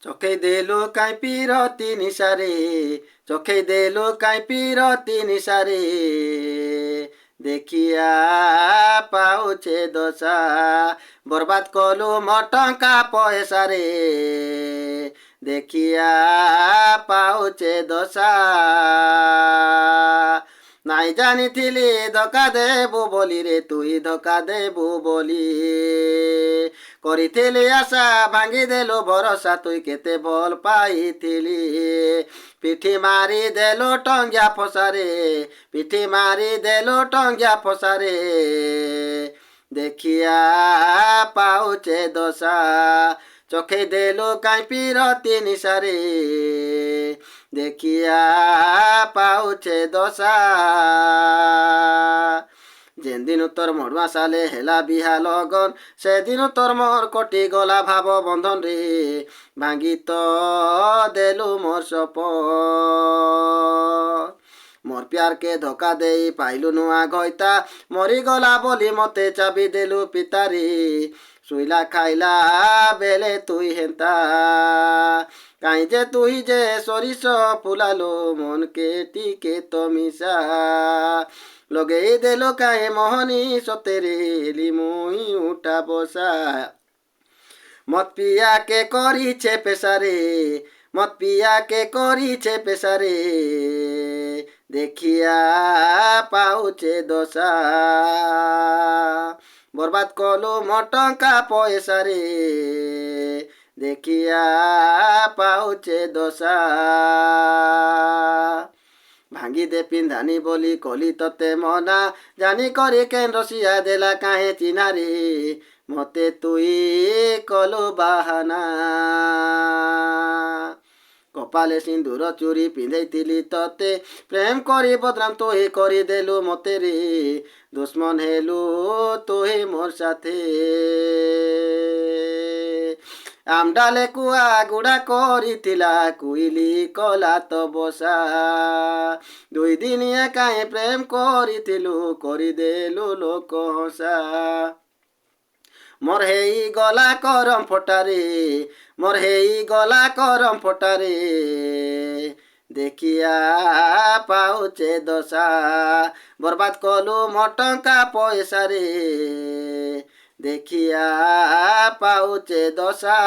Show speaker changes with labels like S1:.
S1: চোখে দেলো কাই পিরতি নিশারে, চোখে দেলো কাই পিরতি নিশারে, দেখিয়া পাউছে দশা, বরবাদ কলু মটঙ্কা পয়সারে, দেখিয়া পাউছে দশা। নাই জানিথিলি ধোকা দেবু বলি রে, তুই ধোকা দেবু বলি, করিথিলি আশা ভাঙ্গি দেলু ভরসা, তুই কেতে বল পাইথিলি, পিঠি মারি দেলু টঙ্গিয়া ফসারে, পিঠি মারি দেলু টঙ্গিয়া ফসারে, দেখিয়া পাউছে দশা, চোখে দেলু কাই পিরতি নিশারে, দেখিয়া পাউছে দশা। যেদিন তোর মড়ুয়া সালে হেলা বিহা লগন, সেদিন তোর মোর কটি গলা ভাব বন্ধন রে, ভাঙ্গি তো দেলু মোর সপন। মোর প্যারকে ধোকা দেই পাইলু নুয়া গইতা, মরি গলা বলি মতে চাবি দেলু পিতারি, শুইলা খাইলা বেলে তুই হেন্তা, কাই যে তুই যে সরিষ ফুলালো মনকে টিকে তো মিশা, লগেই দেলো কাহে মোহনী সতেরে লিমুই উঠা বসা, মত পিয়াকে করিছে পেশারে, মত পিয়াকে করিছে পেশারে, দেখিয়া পাউছে দশা, বরবাদ কলু মটঙ্কা পয়সারে, দেখিয়া পাউছে দশা। ভাঙ্গি দে পিন্ধানি বলি কলি ততে মনা, জানি করে কেন রসিয়া দেলা কাহে চিনারে, মতে তুই কলু বাহানা। কপালে সিন্দুর চুরি পিঁধেইতিলি ততে, প্রেম করি বদনাম তোহে করি দেলু মতে রে, দুশ্মন হেলু তোহে মোর সাথে। আমডালে কুয়া গুড়া করিଥିଲା কুইলি কলা তো বসা, দুই দিনিয়া কাহে প্রেম করিଥିଲୁ କରିଦେଲୁ লোক হসা। মোর হেই গলা করম ফোটারে, মোর হেই গলা করম ফোটারে, দেখিয়া পাউছে দশা, বরবাদ কলু মটঙ্কা পয়সারে, দেখিয়া পাউছে দশা।